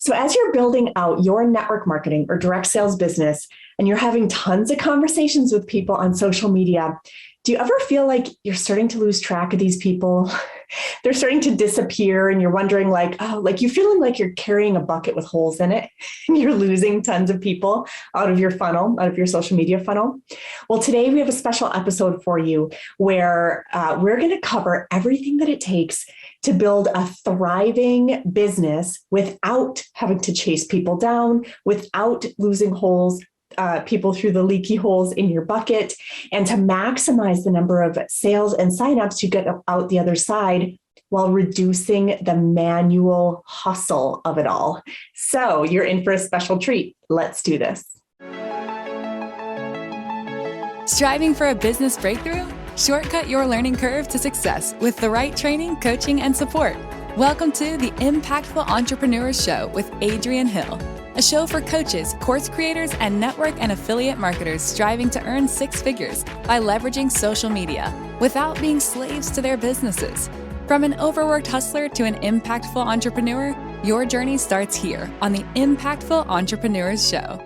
So as you're building out your network marketing or direct sales business, and you're having tons of conversations with people on social media, do you ever feel like you're starting to lose track of these people? They're starting to disappear and you're wondering like you're feeling like you're carrying a bucket with holes in it and you're losing tons of people out of your funnel, out of your social media funnel. Well, today we have a special episode for you where we're going to cover everything that it takes to build a thriving business without having to chase people down, without losing people through the leaky holes in your bucket, and to maximize the number of sales and signups you get out the other side while reducing the manual hustle of it all. So you're in for a special treat. Let's do this. Striving for a business breakthrough? Shortcut your learning curve to success with the right training, coaching, and support. Welcome to the Impactful Entrepreneurs Show with Adrienne Hill, a show for coaches, course creators, and network and affiliate marketers striving to earn six figures by leveraging social media without being slaves to their businesses. From an overworked hustler to an impactful entrepreneur, your journey starts here on the Impactful Entrepreneurs Show.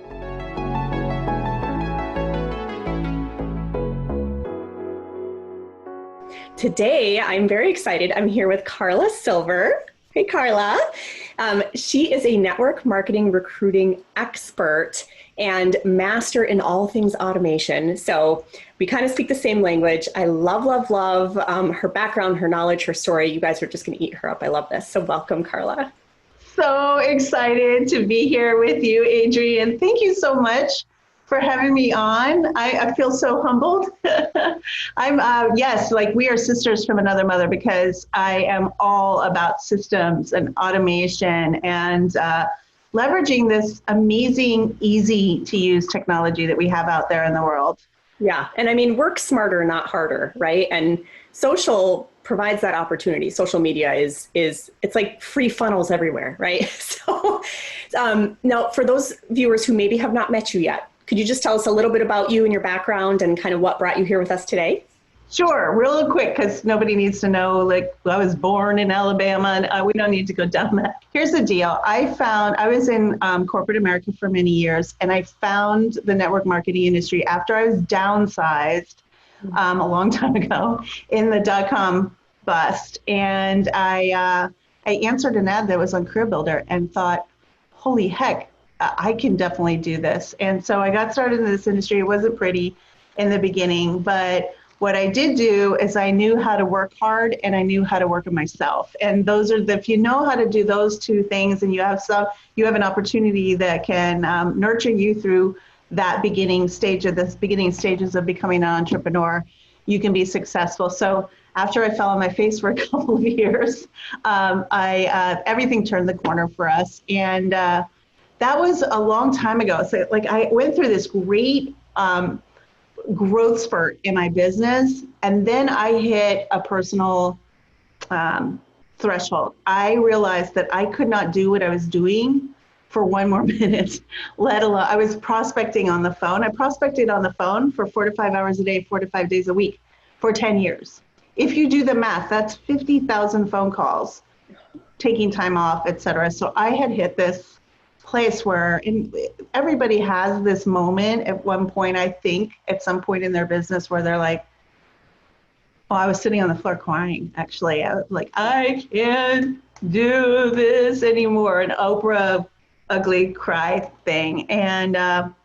Today, I'm very excited. I'm here with Karla Silver. Hey, Karla. She is a network marketing recruiting expert and master in all things automation. So we kind of speak the same language. I love her background, her knowledge, her story. You guys are just going to eat her up. I love this. So welcome, Karla. So excited to be here with you, Adrienne. Thank you so much for having me on. I feel so humbled. Yes, like we are sisters from another mother because I am all about systems and automation and leveraging this amazing, easy to use technology that we have out there in the world. Yeah. And I mean, work smarter, not harder, right? And social provides that opportunity. Social media is it's like free funnels everywhere, right? So now for those viewers who maybe have not met you yet, could you just tell us a little bit about you and your background and kind of what brought you here with us today? Sure, real quick, because nobody needs to know, like, I was born in Alabama, and we don't need to go down that. Here's the deal. I was in corporate America for many years, and I found the network marketing industry after I was downsized a long time ago in the dot-com bust. And I answered an ad that was on Career Builder and thought, holy heck, I can definitely do this. And so I got started in this industry. It wasn't pretty in the beginning, but what I did do is I knew how to work hard and I knew how to work on myself. And those are if you know how to do those two things and you have an opportunity that can nurture you through that beginning stages of becoming an entrepreneur, you can be successful. So after I fell on my face for a couple of years, everything turned the corner for us. And that was a long time ago. So like I went through this great growth spurt in my business. And then I hit a personal threshold. I realized that I could not do what I was doing for one more minute, let alone I was prospecting on the phone. I prospected on the phone for 4 to 5 hours a day, 4 to 5 days a week for 10 years. If you do the math, that's 50,000 phone calls, taking time off, et cetera. So I had hit this place where everybody has this moment at one point, I think, at some point in their business where they're like, oh, I was sitting on the floor crying, actually. I was like, I can't do this anymore. An Oprah ugly cry thing. And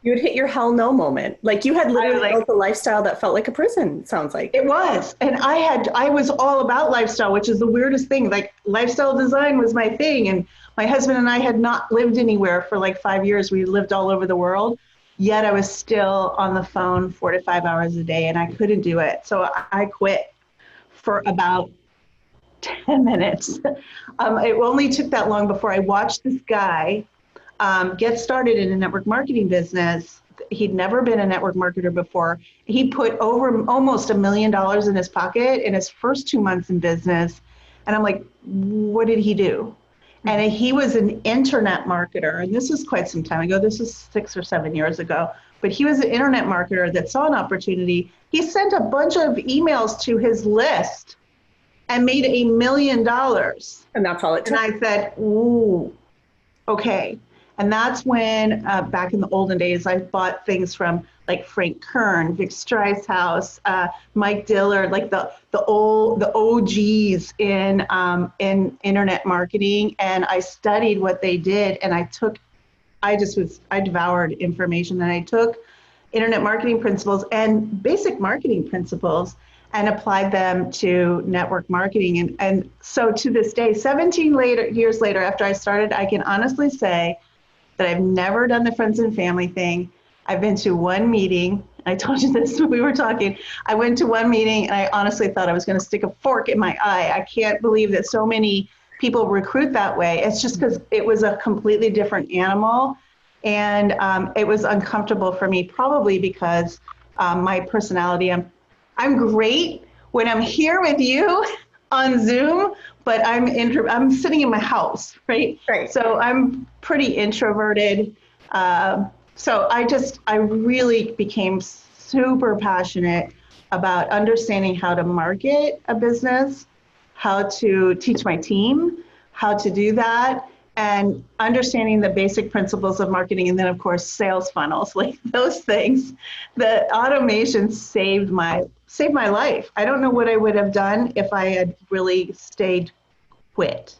you would hit your hell no moment. Like you had literally built a lifestyle that felt like a prison, sounds like. It was. And I was all about lifestyle, which is the weirdest thing. Like lifestyle design was my thing. And my husband and I had not lived anywhere for like 5 years. We lived all over the world. Yet I was still on the phone 4 to 5 hours a day and I couldn't do it. So I quit for about 10 minutes. It only took that long before I watched this guy get started in a network marketing business. He'd never been a network marketer before. He put over almost $1 million in his pocket in his first 2 months in business. And I'm like, what did he do? And he was an internet marketer. And this was quite some time ago. This was 6 or 7 years ago. But he was an internet marketer that saw an opportunity. He sent a bunch of emails to his list and made $1 million. And that's all it took. And I said, ooh, okay. And that's when, back in the olden days, I bought things from like Frank Kern, Vic Streishaus, Mike Dillard, like the OGs in internet marketing. And I studied what they did, and I devoured information, and I took internet marketing principles and basic marketing principles and applied them to network marketing. And so to this day, 17 years later, after I started, I can honestly say that I've never done the friends and family thing. I've been to one meeting. I told you this when we were talking. I went to one meeting and I honestly thought I was going to stick a fork in my eye. I can't believe that so many people recruit that way. It's just because it was a completely different animal. And it was uncomfortable for me, probably because my personality, I'm great when I'm here with you on Zoom, but I'm sitting in my house, right? Right. So I'm pretty introverted. So I really became super passionate about understanding how to market a business, how to teach my team how to do that, and understanding the basic principles of marketing. And then of course, sales funnels, like those things. The automation saved my life. I don't know what I would have done if I had really stayed quit.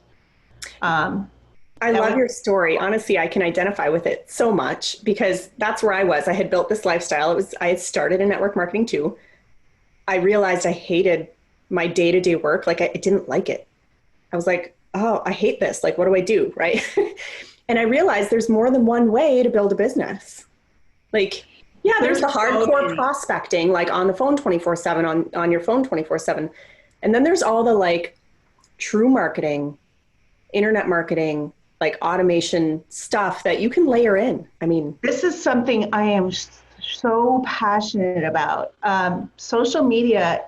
I love your story. Honestly, I can identify with it so much because that's where I was. I had built this lifestyle. I had started in network marketing too. I realized I hated my day-to-day work. Like I didn't like it. I was like, oh, I hate this. Like, what do I do? Right. And I realized there's more than one way to build a business. Like, yeah, there's the hardcore prospecting, like on the phone 24/7, on your phone 24/7. And then there's all the like true marketing, internet marketing, like automation stuff that you can layer in. I mean, this is something I am so passionate about. Social media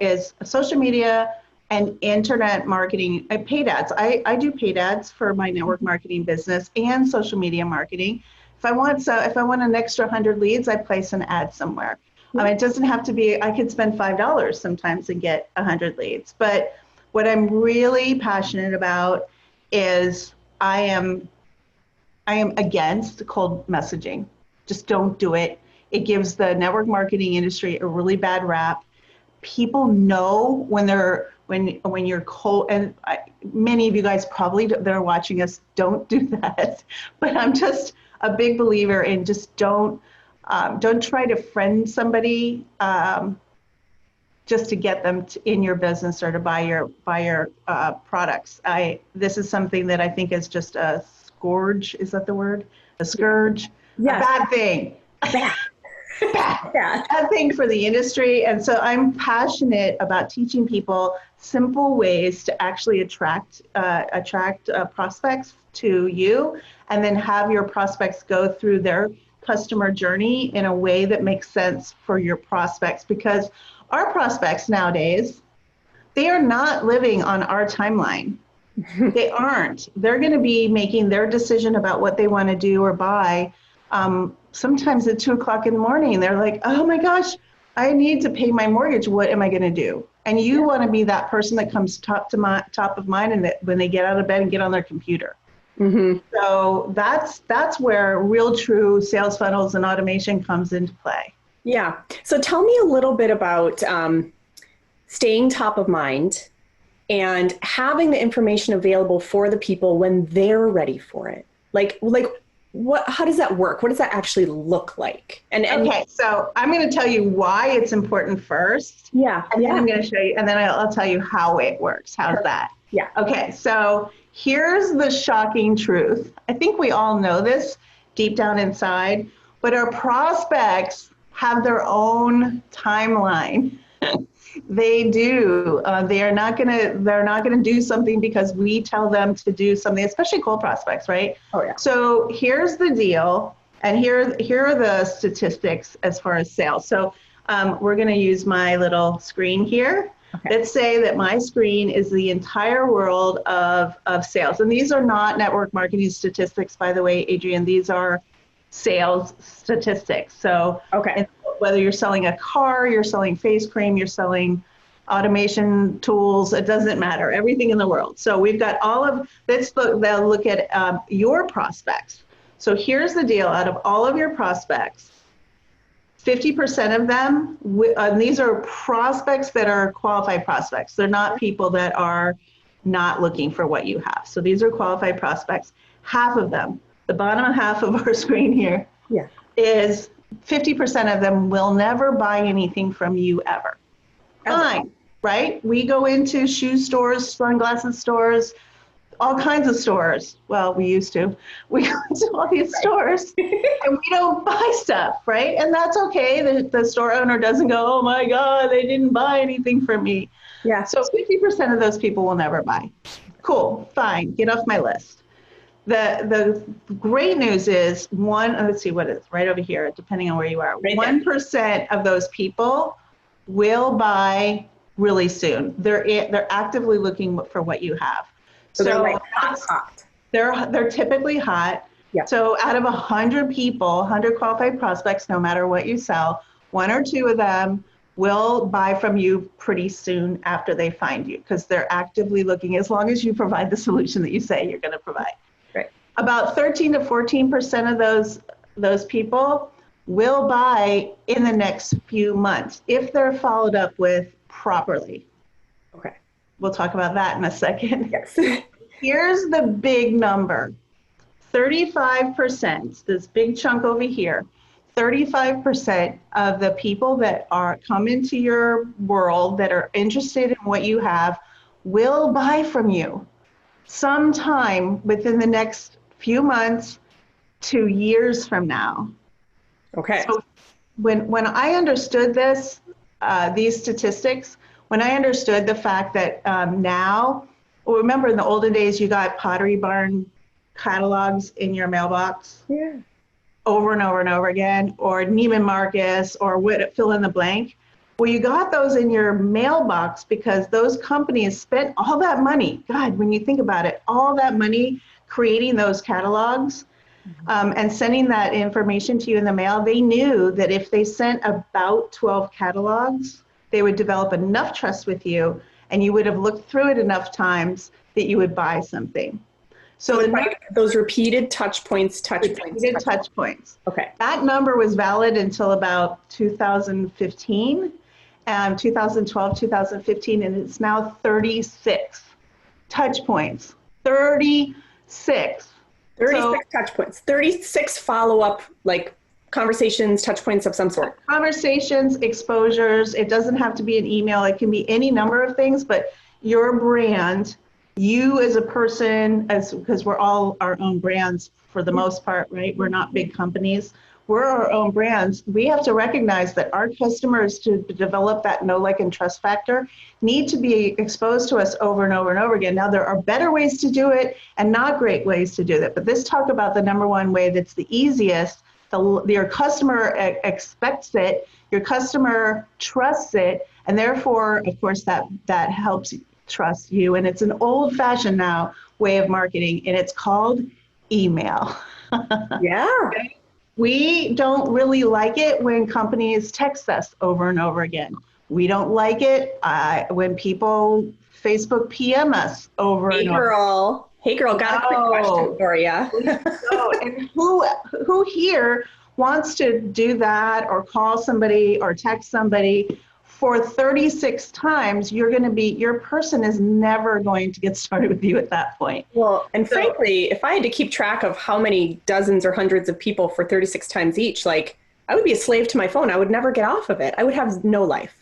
and internet marketing, paid ads. I do paid ads for my network marketing business and social media marketing. If I want an extra 100 leads, I place an ad somewhere. It doesn't have to be, I could spend $5 sometimes and get 100 leads. But what I'm really passionate about is I am against cold messaging. Just don't do it. It gives the network marketing industry a really bad rap. People know when you're cold, and many of you guys probably that are watching us don't do that. But I'm just a big believer in just don't try to friend somebody just to get them in your business or to buy your products. This is something that I think is just a scourge. Is that the word? A scourge? yes. A bad thing. Bad thing for the industry. And so I'm passionate about teaching people simple ways to actually attract prospects to you, and then have your prospects go through their customer journey in a way that makes sense for your prospects. Because our prospects nowadays, they are not living on our timeline. They aren't. They're going to be making their decision about what they want to do or buy. Sometimes at 2:00 in the morning, they're like, oh my gosh, I need to pay my mortgage. What am I going to do? And you want to be that person that comes top of mind, and that when they get out of bed and get on their computer. Mm-hmm. So that's where real true sales funnels and automation comes into play. Yeah. So tell me a little bit about staying top of mind and having the information available for the people when they're ready for it. Like how does that work? What does that actually look like? Okay, so I'm going to tell you why it's important first. Yeah. And then I'm going to show you, and then I'll tell you how it works. How's that? Yeah. Okay, so here's the shocking truth. I think we all know this deep down inside, but our prospects have their own timeline. They do. They're not gonna do something because we tell them to do something, especially cold prospects, right? Oh yeah. So here's the deal, and here are the statistics as far as sales. So we're gonna use my little screen here. Okay. Let's say that my screen is the entire world of sales, and these are not network marketing statistics, by the way, Adrienne. These are sales statistics. So okay. Whether you're selling a car, you're selling face cream, you're selling automation tools, it doesn't matter, everything in the world. So we've got let's look at your prospects. So here's the deal, out of all of your prospects, 50% of them, and these are prospects that are qualified prospects. They're not people that are not looking for what you have. So these are qualified prospects. Half of them, the bottom half of our screen here, is 50% of them will never buy anything from you ever. Fine, right? We go into shoe stores, sunglasses stores, all kinds of stores. Well, we used to. We go into all these stores and we don't buy stuff, right? And that's okay. The store owner doesn't go, oh my God, they didn't buy anything from me. Yeah. So 50% of those people will never buy. Cool, fine, get off my list. The great news is let's see what it's right over here, depending on where you are. 1% of those people will buy really soon. They're actively looking for what you have. So they're like hot. They're typically hot. Yeah. So out of 100 people, 100 qualified prospects, no matter what you sell, 1 or 2 of them will buy from you pretty soon after they find you, because they're actively looking, as long as you provide the solution that you say you're going to provide. Right. About 13 to 14% of those people will buy in the next few months if they're followed up with properly. Okay. We'll talk about that in a second. Yes. Here's the big number. 35%, this big chunk over here, 35% of the people that come into your world that are interested in what you have will buy from you sometime within the next few months to years from now. Okay. So when I understood these statistics, when I understood the fact that now, remember in the olden days, you got Pottery Barn catalogs in your mailbox over and over and over again, or Neiman Marcus, or fill in the blank. Well, you got those in your mailbox because those companies spent all that money. God, when you think about it, all that money creating those catalogs and sending that information to you in the mail, they knew that if they sent about 12 catalogs, they would develop enough trust with you, and you would have looked through it enough times that you would buy something. So those repeated touch points. Okay. That number was valid until about 2015, 2012, 2015, and it's now 36 touch points. 36 touch points. 36 follow-up, like conversations, touch points of some sort. Conversations, exposures. It doesn't have to be an email. It can be any number of things, but your brand, you as a person, because we're all our own brands for the most part, right? We're not big companies. We're our own brands. We have to recognize that our customers, to develop that know, like, and trust factor, need to be exposed to us over and over and over again. Now, there are better ways to do it and not great ways to do that. But let's talk about the number one way that's the easiest. Your customer expects it, your customer trusts it, and therefore, of course, that helps trust you. And it's an old-fashioned now way of marketing, and it's called email. Yeah. Okay? We don't really like it when companies text us over and over again. We don't like it when people Facebook PM us over and over. Hey girl, got a quick question for you. And who here wants to do that, or call somebody or text somebody for 36 times? Your person is never going to get started with you at that point. Well, and frankly, if I had to keep track of how many dozens or hundreds of people for 36 times each, like, I would be a slave to my phone. I would never get off of it. I would have no life.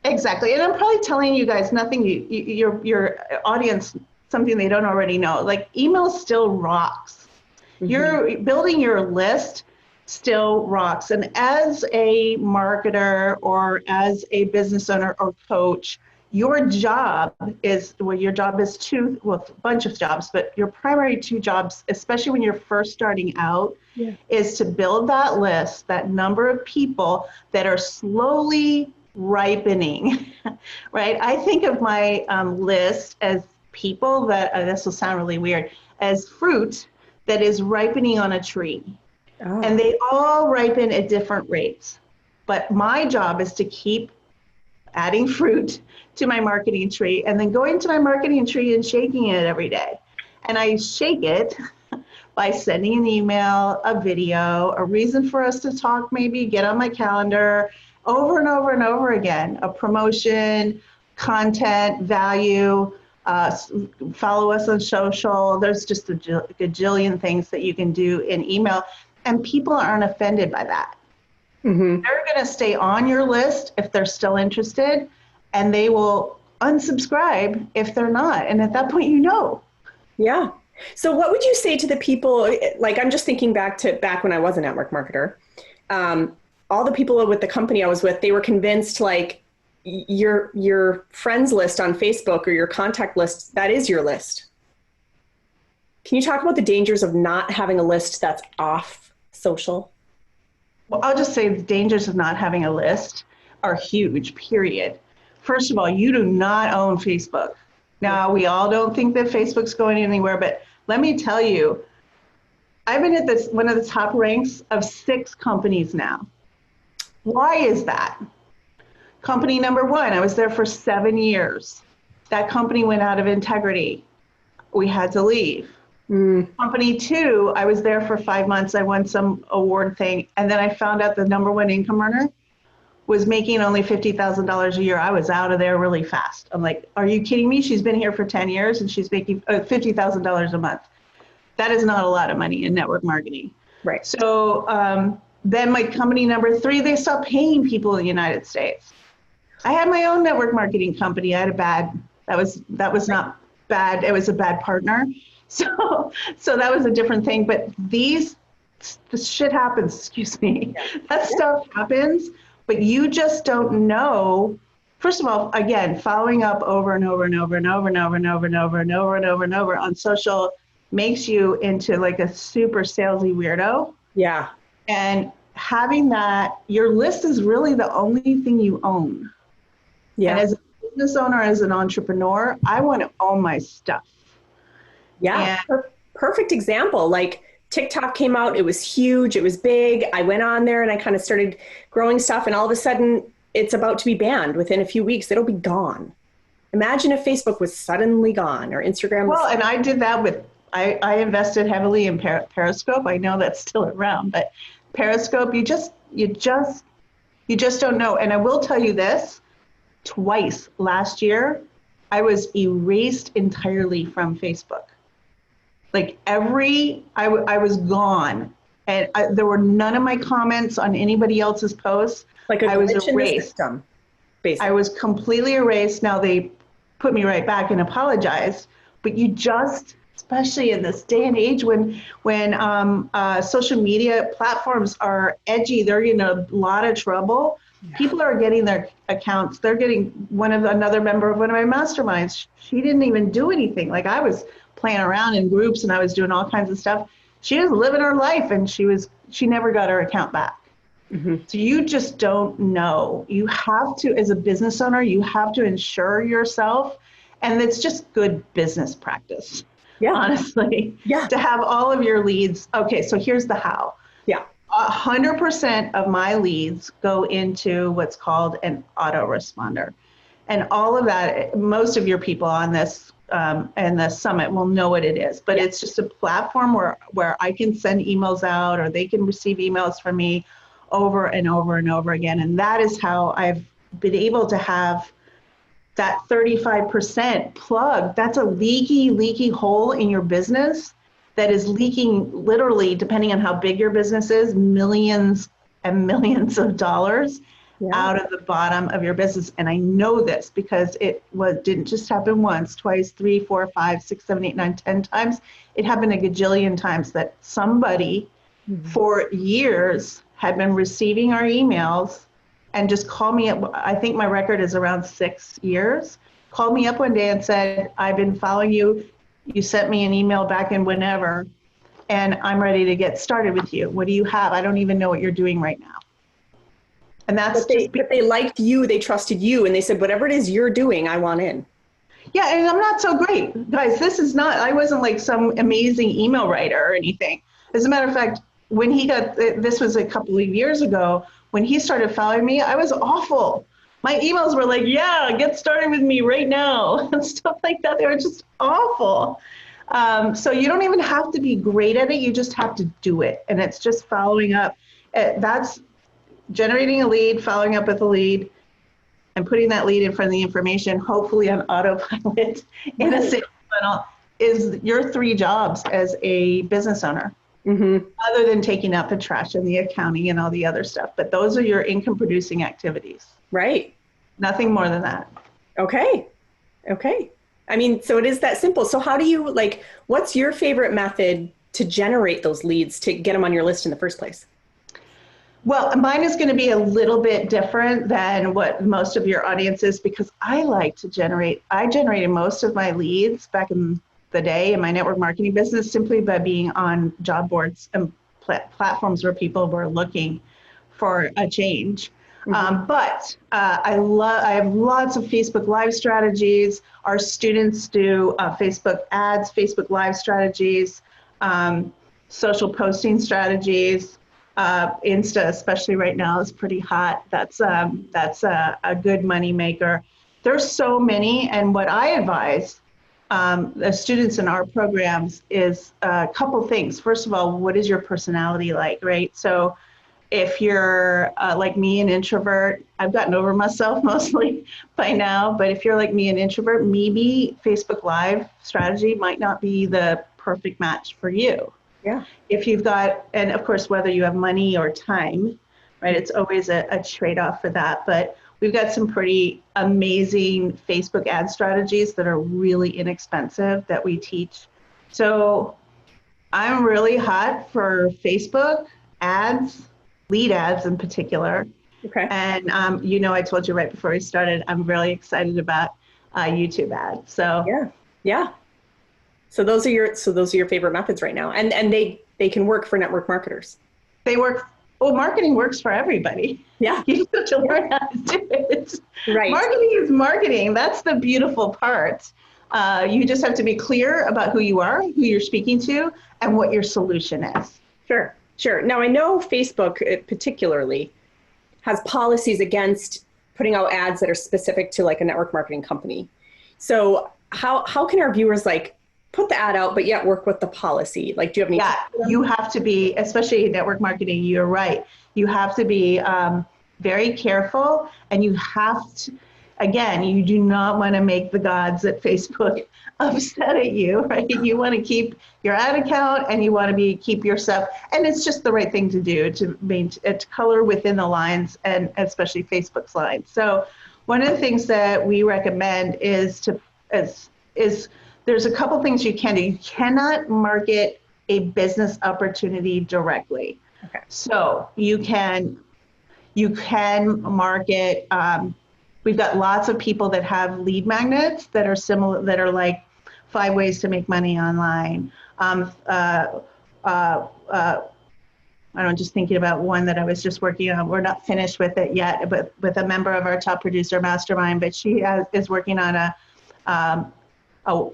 Exactly. And I'm probably telling you guys nothing, your audience, something they don't already know. Like, email still rocks. Mm-hmm. You're building your list still rocks. And as a marketer or as a business owner or coach, your job is a bunch of jobs, but your primary 2 jobs, especially when you're first starting out, is to build that list, that number of people that are slowly ripening, right? I think of my list as people that, this will sound really weird, as fruit that is ripening on a tree. Oh. And they all ripen at different rates. But my job is to keep adding fruit to my marketing tree, and then going to my marketing tree and shaking it every day. And I shake it by sending an email, a video, a reason for us to talk, maybe get on my calendar, over and over and over again, a promotion, content, value, follow us on social. There's just a gajillion things that you can do in email, and people aren't offended by that. Mm-hmm. They're going to stay on your list if they're still interested, and they will unsubscribe if they're not. And at that point, Yeah. So what would you say to the people, like, I'm just thinking back when I was a network marketer, all the people with the company I was with, they were convinced, like, your friends list on Facebook or your contact list, that is your list. Can you talk about the dangers of not having a list that's off social? Well, I'll just say the dangers of not having a list are huge, period. First of all, you do not own Facebook. Now, we all don't think that Facebook's going anywhere, but let me tell you, I've been at one of the top ranks of 6 companies now. Why is that? Company number 1, I was there for 7 years. That company went out of integrity. We had to leave. Company 2, I was there for 5 months. I won some award thing. And then I found out the number 1 income earner was making only $50,000 a year. I was out of there really fast. I'm like, are you kidding me? She's been here for 10 years and she's making $50,000 a month. That is not a lot of money in network marketing. Right. So then my company number 3, they stopped paying people in the United States. I had my own network marketing company. I had that was not bad. It was a bad partner. So that was a different thing. But this shit happens, excuse me. That stuff happens. But you just don't know. First of all, again, following up over and over and over and over and over and over and over and over and over and over on social makes you into like a super salesy weirdo. Yeah. And having that, your list is really the only thing you own. Yeah. And as a business owner, as an entrepreneur, I want to own my stuff. Yeah. Perfect example. Like, TikTok came out, it was huge, it was big. I went on there and I kind of started growing stuff, and all of a sudden it's about to be banned. Within a few weeks, it'll be gone. Imagine if Facebook was suddenly gone, or Instagram. Well, and I did that with, I invested heavily in Periscope. I know that's still around, but Periscope, you just don't know. And I will tell you this, twice last year, I was erased entirely from Facebook. Like I was gone, and there were none of my comments on anybody else's posts. Like I was erased. Basically. I was completely erased. Now they put me right back and apologized, but you just, especially in this day and age when social media platforms are edgy, they're in a lot of trouble. Yeah. People are getting their accounts. They're getting another member of one of my masterminds. She didn't even do anything. Like, I was playing around in groups and I was doing all kinds of stuff. She was living her life, and she never got her account back. Mm-hmm. So you just don't know. You have to, as a business owner, you have to insure yourself. And it's just good business practice. Yeah. Honestly. Yeah. To have all of your leads. Okay. So here's the how. Yeah. 100% of my leads go into what's called an autoresponder. And all of that, most of your people on this and the summit will know what it is, but it's just a platform where I can send emails out, or they can receive emails from me over and over and over again. And that is how I've been able to have that 35% plug. That's a leaky hole in your business that is leaking, literally, depending on how big your business is, millions and millions of dollars out of the bottom of your business. And I know this because it didn't just happen once, twice, 3, 4, 5, 6, 7, 8, 9, 10 times. It happened a gajillion times that somebody for years had been receiving our emails and just called me up. I think my record is around 6 years. Called me up one day and said, I've been following you. You sent me an email back in whenever, and I'm ready to get started with you. What do you have? I don't even know what you're doing right now. And that's but they liked you, they trusted you, and they said, whatever it is you're doing, I want in. Yeah, and I'm not so great. Guys, I wasn't like some amazing email writer or anything. As a matter of fact, when this was a couple of years ago, when he started following me, I was awful. My emails were like, yeah, get started with me right now, and stuff like that. They were just awful. So you don't even have to be great at it. You just have to do it. And it's just following up. That's generating a lead, following up with a lead, and putting that lead in front of the information, hopefully on autopilot in a sales funnel, is your 3 jobs as a business owner, other than taking out the trash and the accounting and all the other stuff. But those are your income producing activities. Right. Nothing more than that. Okay. I mean, so it is that simple. So how do you, like, what's your favorite method to generate those leads, to get them on your list in the first place? Well, mine is going to be a little bit different than what most of your audience is, because I generated most of my leads back in the day in my network marketing business simply by being on job boards and platforms where people were looking for a change. But I have lots of Facebook Live strategies. Our students do Facebook ads, Facebook Live strategies, social posting strategies. Insta, especially right now, is pretty hot. That's a good money maker. There's so many, and what I advise the students in our programs is a couple things. First of all, what is your personality like, right? So if you're like me, an introvert, I've gotten over myself mostly by now, but if you're like me, an introvert, maybe Facebook Live strategy might not be the perfect match for you. Yeah. If you've got, and of course, whether you have money or time, right, it's always a trade-off for that. But we've got some pretty amazing Facebook ad strategies that are really inexpensive that we teach. So I'm really hot for Facebook ads, lead ads in particular. Okay. And I told you right before we started, I'm really excited about YouTube ads. So yeah. So those are your favorite methods right now, and they can work for network marketers. They work. Well, marketing works for everybody. Yeah. You just have to learn how to do it. Right. Marketing is marketing. That's the beautiful part. You just have to be clear about who you are, who you're speaking to, and what your solution is. Sure. Now, I know Facebook particularly has policies against putting out ads that are specific to like a network marketing company. So how can our viewers put the ad out, but yet work with the policy? Like, do you have any? Yeah, you have to be, especially in network marketing, you're right. You have to be very careful, and you have to, again, you do not want to make the gods at Facebook upset at you, right? You want to keep your ad account, and you want to keep your stuff, and it's just the right thing to do to color within the lines, and especially Facebook's lines. So one of the things that we recommend is there's a couple things you can do. You cannot market a business opportunity directly. Okay. So you can market. We've got lots of people that have lead magnets that are similar, that are like 5 ways to make money online. I don't know, just thinking about one that I was just working on. We're not finished with it yet, but with a member of our top producer mastermind, but she is working on a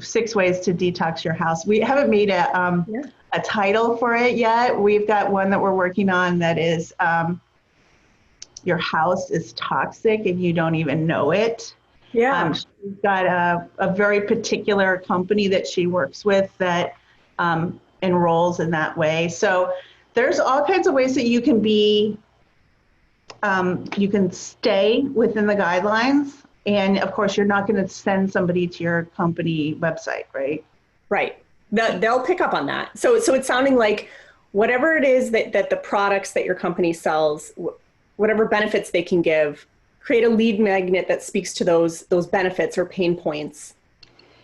6 ways to detox your house. We haven't made a title for it yet. We've got one that we're working on that is your house is toxic and you don't even know it. Yeah. She's got a very particular company that she works with that enrolls in that way. So there's all kinds of ways that you can be, you can stay within the guidelines. And of course, you're not going to send somebody to your company website, right? Right. They'll pick up on that. So it's sounding like whatever it is that the products that your company sells, whatever benefits they can give, create a lead magnet that speaks to those benefits or pain points.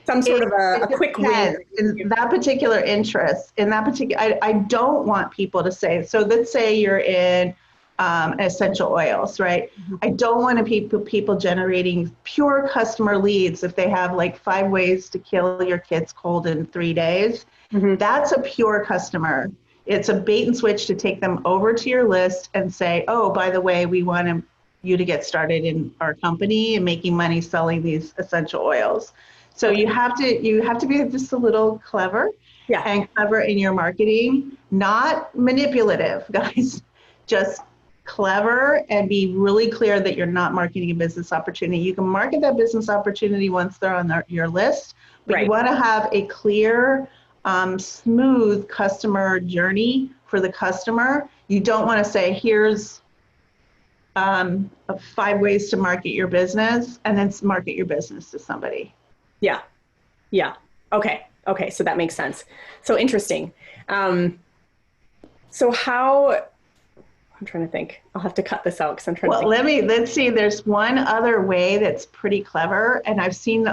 Some sort of a quick win. In that particular interest, I don't want people to say, so let's say you're in essential oils, right? Mm-hmm. I don't want people generating pure customer leads if they have like 5 ways to kill your kid's cold in 3 days. Mm-hmm. That's a pure customer. It's a bait and switch to take them over to your list and say, oh, by the way, we want you to get started in our company and making money selling these essential oils. So you have to be just a little clever, and clever in your marketing, not manipulative, guys, just clever and be really clear that you're not marketing a business opportunity. You can market that business opportunity once they're on your list, but Right. you want to have a clear, smooth customer journey for the customer. You don't want to say, here's 5 ways to market your business, and then market your business to somebody. Yeah. Yeah. Okay. So that makes sense. So interesting. So how, I'm trying to think. I'll have to cut this out because I'm trying to think. Let's see. There's one other way that's pretty clever, and I've seen,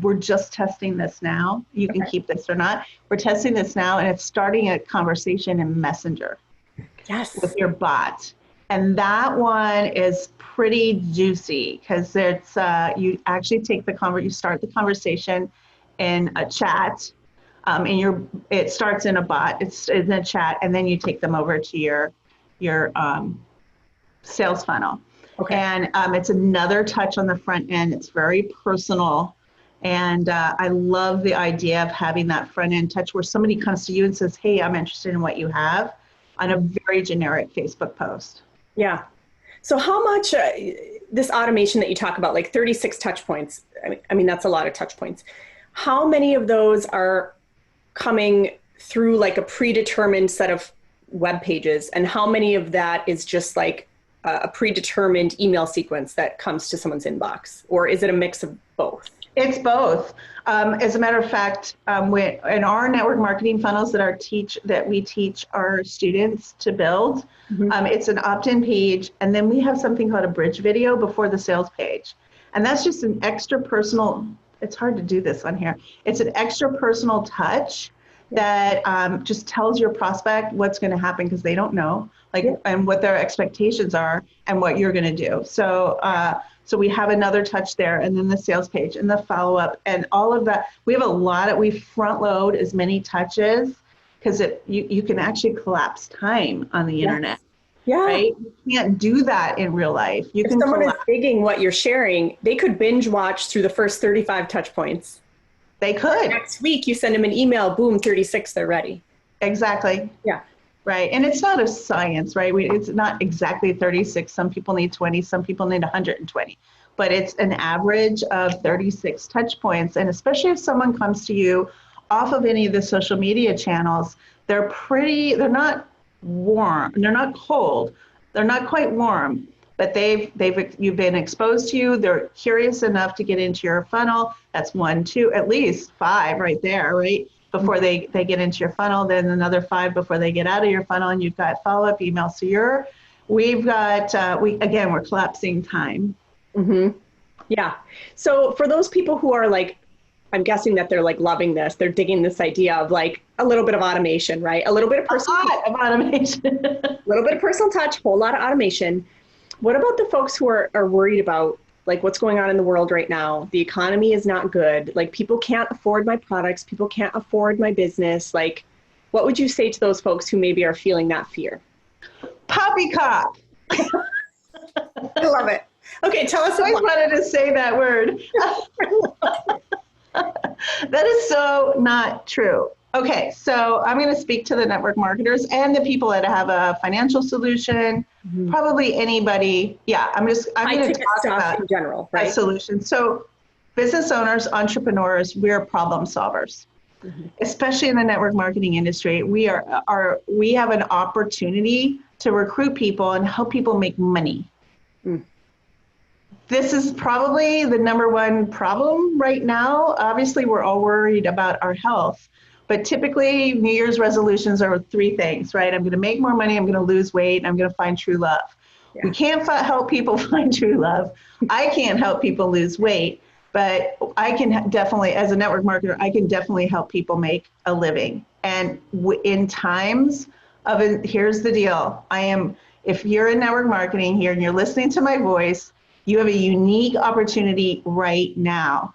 we're just testing this now. You can keep this or not. We're testing this now, and it's starting a conversation in Messenger. Yes. With your bot. And that one is pretty juicy because it's, you actually you start the conversation in a chat, it starts in a bot, it's in a chat, and then you take them over to your sales funnel. Okay. And it's another touch on the front end. It's very personal. And I love the idea of having that front end touch where somebody comes to you and says, hey, I'm interested in what you have, on a very generic Facebook post. Yeah. So how much this automation that you talk about, like 36 touch points, I mean, that's a lot of touch points. How many of those are coming through like a predetermined set of web pages, and how many of that is just like a predetermined email sequence that comes to someone's inbox? Or is it a mix of both? It's both. As a matter of fact, in our network marketing funnels that we teach our students to build, it's an opt-in page, and then we have something called a bridge video before the sales page. And that's just an extra personal, it's hard to do this on here. It's an extra personal touch that just tells your prospect what's going to happen, because they don't know, and what their expectations are and what you're going to do. So we have another touch there, and then the sales page and the follow-up and all of that. We have we front load as many touches because you can actually collapse time on the internet. Yeah. Right? You can't do that in real life. If someone is digging what you're sharing, they could binge watch through the first 35 touch points. They could. Next week, you send them an email, boom, 36, they're ready. Exactly. Yeah. Right. And it's not a science, right? It's not exactly 36. Some people need 20, some people need 120, but it's an average of 36 touch points. And especially if someone comes to you off of any of the social media channels, they're not warm. They're not cold. They're not quite warm, but you've been exposed to you. They're curious enough to get into your funnel. That's 1, 2, at least 5 right there, right? Before they get into your funnel, then another 5 before they get out of your funnel, and you've got follow-up emails. So we're collapsing time. Mm-hmm. Yeah. So for those people who are like, I'm guessing that they're like loving this, they're digging this idea of like a little bit of automation, right? A little bit of personal automation, a little bit of personal touch, whole lot of automation. What about the folks who are worried about like what's going on in the world right now? The economy is not good. Like people can't afford my products. People can't afford my business. Like, what would you say to those folks who maybe are feeling that fear? Poppycock. I love it. Okay, tell us. I always wanted to say that word. That is so not true. Okay, so I'm going to speak to the network marketers and the people that have a financial solution, probably anybody. Yeah, I'm going to talk about in general, right? A solution. So business owners, entrepreneurs, we're problem solvers, especially in the network marketing industry. We have an opportunity to recruit people and help people make money. This is probably the number one problem right now. Obviously, we're all worried about our health, but typically New Year's resolutions are 3 things, right? I'm going to make more money, I'm going to lose weight, and I'm going to find true love. Yeah. We can't help people find true love. I can't help people lose weight, but I can definitely, as a network marketer, I can definitely help people make a living. And in times of here's the deal. If you're in network marketing here and you're listening to my voice, you have a unique opportunity right now.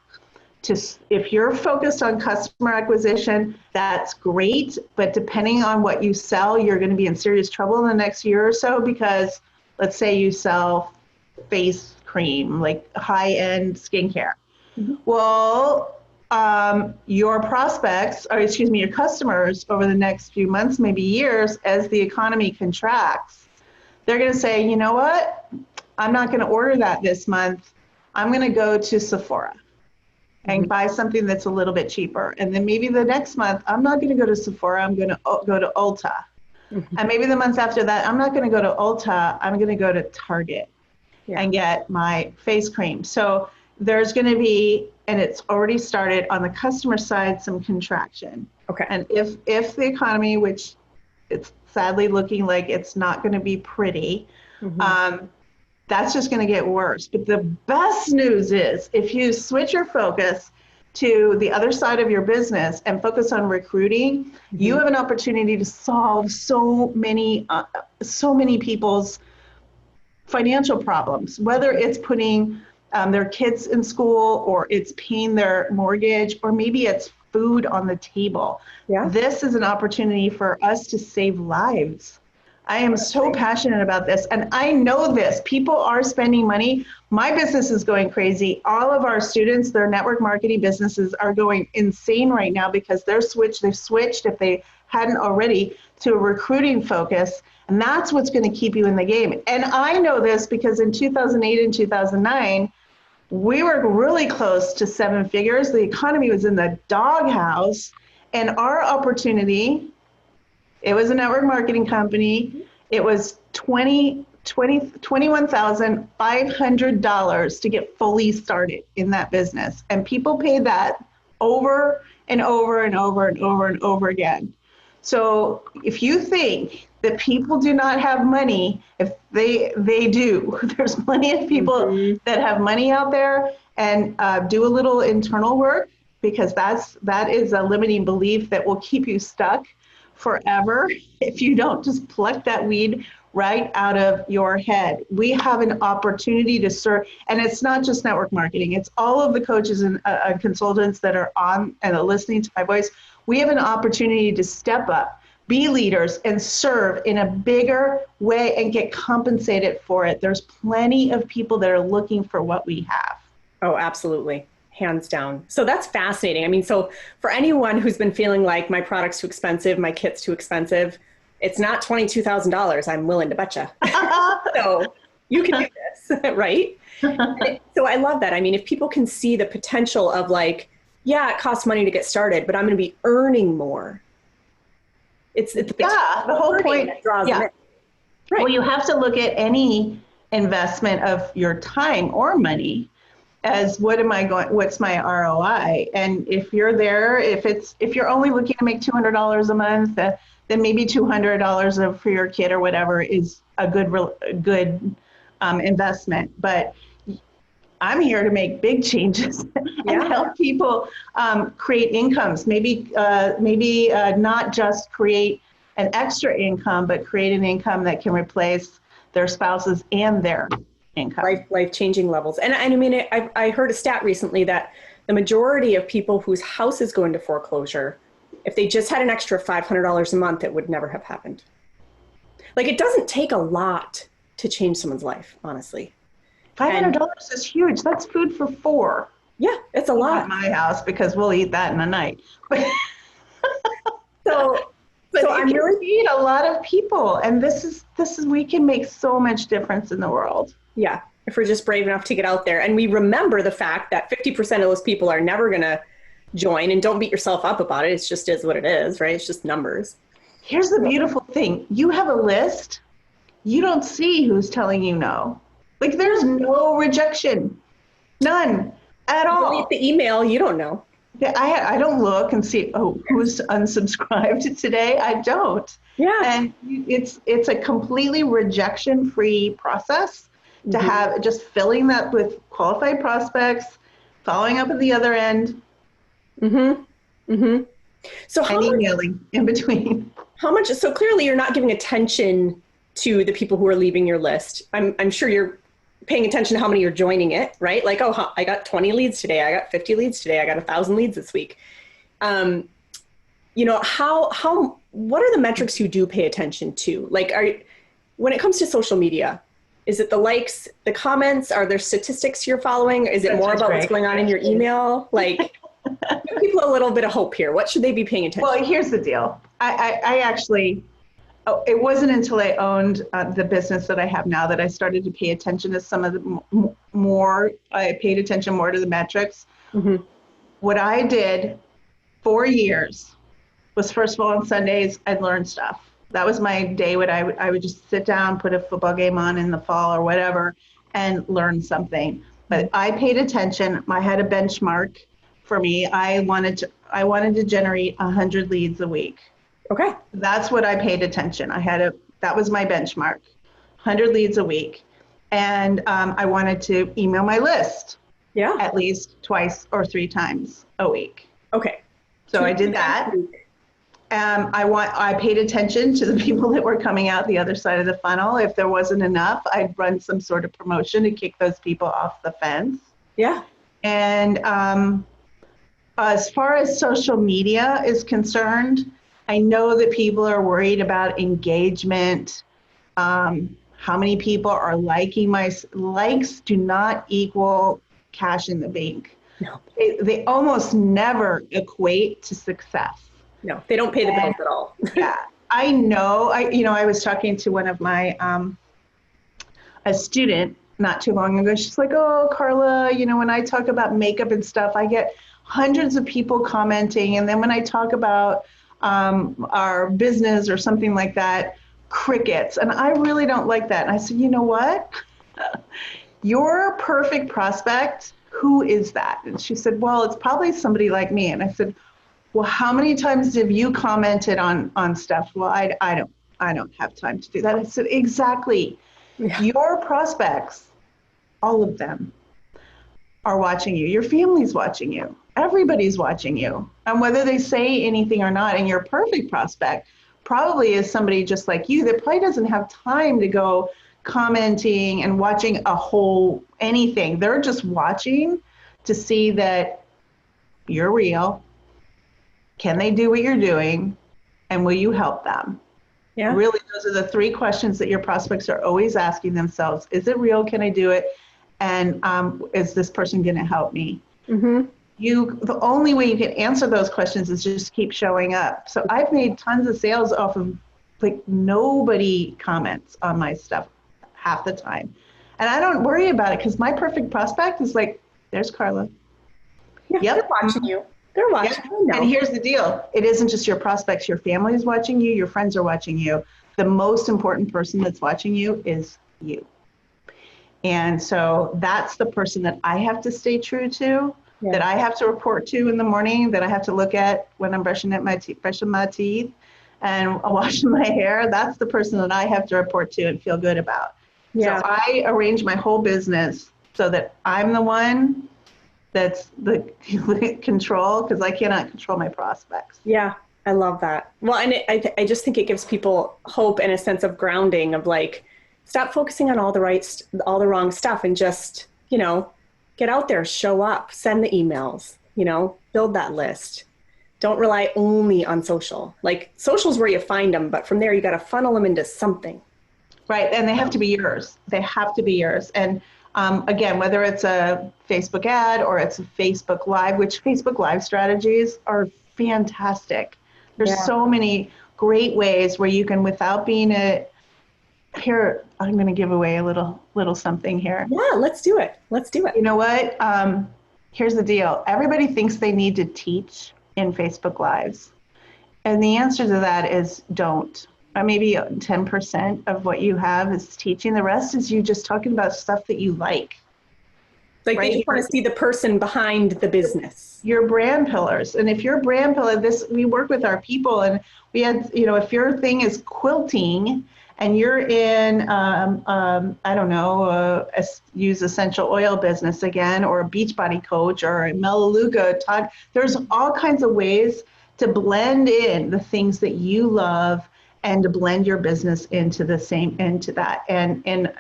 If you're focused on customer acquisition, that's great, but depending on what you sell, you're going to be in serious trouble in the next year or so, because let's say you sell face cream, like high-end skincare. Well, your customers over the next few months, maybe years, as the economy contracts, they're going to say, you know what? I'm not going to order that this month. I'm going to go to Sephora and buy something that's a little bit cheaper. And then maybe the next month, I'm not going to go to Sephora. I'm going to go to Ulta. And maybe the months after that, I'm not going to go to Ulta. I'm going to go to Target and get my face cream. So there's going to be, and it's already started on the customer side, some contraction. Okay. And if the economy, which it's sadly looking like it's not going to be pretty, that's just going to get worse. But the best news is if you switch your focus to the other side of your business and focus on recruiting, you have an opportunity to solve so many people's financial problems, whether it's putting their kids in school, or it's paying their mortgage, or maybe it's food on the table. Yeah. This is an opportunity for us to save lives. I am so passionate about this, and I know this. People are spending money. My business is going crazy. All of our students, their network marketing businesses are going insane right now because they've switched, if they hadn't already, to a recruiting focus, and that's what's going to keep you in the game. And I know this because in 2008 and 2009, we were really close to seven figures. The economy was in the doghouse, and our opportunity, it was a network marketing company. It was $21,500 to get fully started in that business. And people paid that over and over and over and over and over again. So if you think that people do not have money, if they do, there's plenty of people that have money out there, and do a little internal work, because that is a limiting belief that will keep you stuck forever if you don't just pluck that weed right out of your head. We have an opportunity to serve, and it's not just network marketing, it's all of the coaches and consultants that are on and are listening to my voice. We have an opportunity to step up, be leaders, and serve in a bigger way and get compensated for it. There's plenty of people that are looking for what we have. Oh, absolutely. Hands down. So that's fascinating. I mean, so for anyone who's been feeling like my product's too expensive, my kit's too expensive, it's not $22,000. I'm willing to betcha. So you can do this, right? So I love that. I mean, if people can see the potential of like, yeah, it costs money to get started, but I'm going to be earning more. It's the whole point that draws them in. Right. Well, you have to look at any investment of your time or money as what's my ROI? And if you're there, if you're only looking to make $200 a month, then maybe $200 for your kid or whatever is a good investment. But I'm here to make big changes and help people create incomes. Maybe not just create an extra income, but create an income that can replace their spouses and their income. Life-changing levels. And I mean, I heard a stat recently that the majority of people whose houses go into foreclosure, if they just had an extra $500 a month, it would never have happened. Like, it doesn't take a lot to change someone's life, honestly. $500 is huge. That's food for four. Yeah, it's a lot. At my house, because we'll eat that in a night. So I'm really feed a lot of people, and this is we can make so much difference in the world. Yeah, if we're just brave enough to get out there, and we remember the fact that 50% of those people are never going to join, and don't beat yourself up about it. It just is what it is, right? It's just numbers. Here's the beautiful thing: you have a list. You don't see who's telling you no. Like, there's no rejection, none at all. You get the email, you don't know. I don't look and see, who's unsubscribed today. I don't. Yeah. And it's a completely rejection-free process to have, just filling that with qualified prospects, following up at the other end. So emailing in between. How much? So clearly you're not giving attention to the people who are leaving your list. I'm sure you're paying attention to how many are joining it, right? Like, I got 20 leads today. I got 50 leads today. I got 1,000 leads this week. What are the metrics you do pay attention to? Like, when it comes to social media, is it the likes, the comments? Are there statistics you're following? Is it more about what's going on in your email? Like, give people a little bit of hope here. What should they be paying attention to? Well, here's the deal. I actually Oh, it wasn't until I owned the business that I have now that I started to pay attention to some of the more, I paid attention more to the metrics. Mm-hmm. What I did 4 years was, first of all, on Sundays, I'd learn stuff. That was my day when I would just sit down, put a football game on in the fall or whatever, and learn something. But I paid attention. I had a benchmark for me. I wanted to generate 100 leads a week. Okay. That's what I paid attention. That was my benchmark, 100 leads a week. And I wanted to email my list at least twice or 3 times a week. Okay. So I did that. I paid attention to the people that were coming out the other side of the funnel. If there wasn't enough, I'd run some sort of promotion to kick those people off the fence. Yeah. And as far as social media is concerned, I know that people are worried about engagement. How many people are liking my likes do not equal cash in the bank. No. They almost never equate to success. No, they don't pay the bills at all. Yeah, I know. I was talking to one of my a student not too long ago. She's like, "Oh, Karla, when I talk about makeup and stuff, I get hundreds of people commenting, and then when I talk about our business or something like that, crickets. And I really don't like that." And I said, "You know what? Your perfect prospect, who is that?" And she said, "Well, it's probably somebody like me." And I said, "Well, how many times have you commented on stuff?" "Well, I don't have time to do that." I said, "Exactly. Yeah. Your prospects, all of them, are watching you. Your family's watching you. Everybody's watching you. And whether they say anything or not, and your perfect prospect probably is somebody just like you that probably doesn't have time to go commenting and watching a whole anything. They're just watching to see that you're real. Can they do what you're doing? And will you help them?" Yeah. Really, those are the 3 questions that your prospects are always asking themselves. Is it real? Can I do it? And is this person going to help me? Mm-hmm. The only way you can answer those questions is just keep showing up. So I've made tons of sales off of nobody comments on my stuff half the time. And I don't worry about it because my perfect prospect is like, there's Karla. Yeah, yep. They're watching you. They're watching you. And here's the deal. It isn't just your prospects. Your family is watching you. Your friends are watching you. The most important person that's watching you is you. And so that's the person that I have to stay true to, that I have to report to in the morning, that I have to look at when I'm brushing my teeth and washing my hair. That's the person that I have to report to and feel good about. Yeah. So I arrange my whole business so that I'm the one that's the control, because I cannot control my prospects. Yeah, I love that. Well, and I just think it gives people hope and a sense of grounding of stop focusing on all the wrong stuff and just, get out there, show up, send the emails, build that list. Don't rely only on social. Social's where you find them, but from there you got to funnel them into something. Right, and they have to be yours. They have to be yours. And again, whether it's a Facebook ad or it's a Facebook Live, which Facebook Live strategies are fantastic. There's so many great ways where you can, without being here, I'm going to give away a little something here. Yeah, let's do it. You know what? Here's the deal. Everybody thinks they need to teach in Facebook Lives. And the answer to that is don't. Maybe 10% of what you have is teaching. The rest is you just talking about stuff that you like. They just want to see the person behind the business. Your brand pillars. And if your brand pillar, we work with our people, and we had, if your thing is quilting and you're in, use essential oil business again, or a Beachbody coach or a Melaleuca, there's all kinds of ways to blend in the things that you love and to blend your business into that, and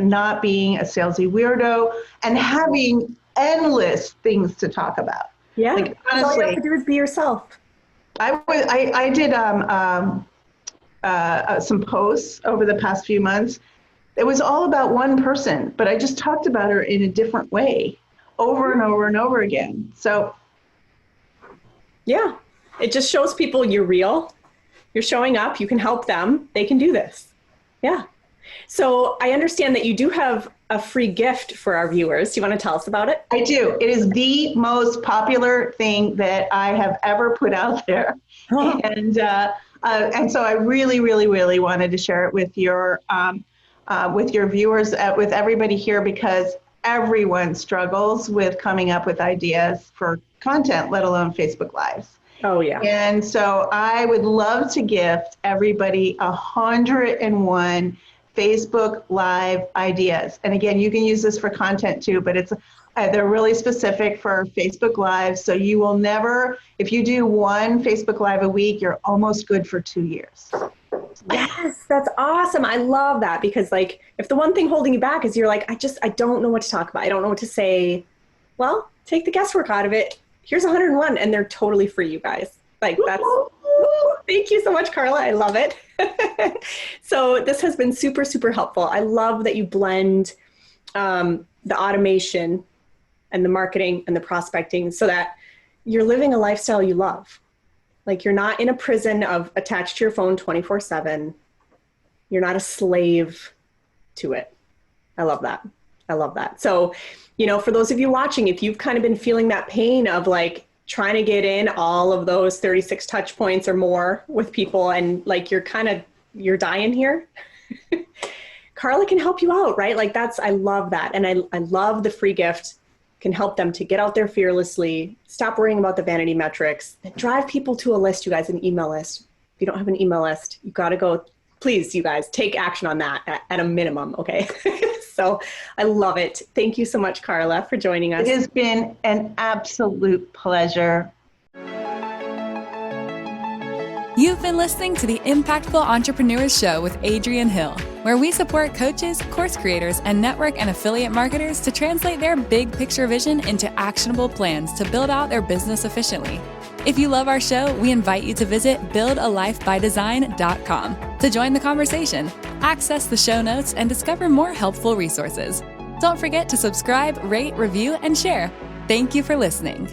not being a salesy weirdo and having endless things to talk about. Yeah, honestly, all you have to do is be yourself. I did some posts over the past few months. It was all about one person, but I just talked about her in a different way over and over and over again. So yeah, it just shows people you're real. You're showing up. You can help them. They can do this. Yeah. So I understand that you do have a free gift for our viewers. Do you want to tell us about it? I do. It is the most popular thing that I have ever put out there. Oh. And so I really, really, really wanted to share it with your viewers, with everybody here, because everyone struggles with coming up with ideas for content, let alone Facebook Lives. Oh, yeah. And so I would love to gift everybody 101 Facebook Live ideas. And again, you can use this for content too, but they're really specific for Facebook Live. So you will never, if you do one Facebook Live a week, you're almost good for 2 years. Yes, that's awesome. I love that, because like, if the one thing holding you back is you're like, I don't know what to talk about. I don't know what to say. Well, take the guesswork out of it. Here's 101, and they're totally free, you guys. Like, that's, thank you so much, Karla. I love it. So this has been super, super helpful. I love that you blend the automation and the marketing and the prospecting so that you're living a lifestyle you love. Like, you're not in a prison of attached to your phone 24/7. You're not a slave to it. I love that. I love that. So, for those of you watching, if you've kind of been feeling that pain of like trying to get in all of those 36 touch points or more with people, and like you're dying here, Karla can help you out, right? Like, I love that. And I love the free gift can help them to get out there fearlessly, stop worrying about the vanity metrics, and drive people to a list, you guys, an email list. If you don't have an email list, you got to go, please, you guys, take action on that at a minimum, okay? So I love it. Thank you so much, Karla, for joining us. It has been an absolute pleasure. You've been listening to the Impactful Entrepreneurs Show with Adrienne Hill, where we support coaches, course creators, and network and affiliate marketers to translate their big picture vision into actionable plans to build out their business efficiently. If you love our show, we invite you to visit buildalifebydesign.com to join the conversation, access the show notes, and discover more helpful resources. Don't forget to subscribe, rate, review, and share. Thank you for listening.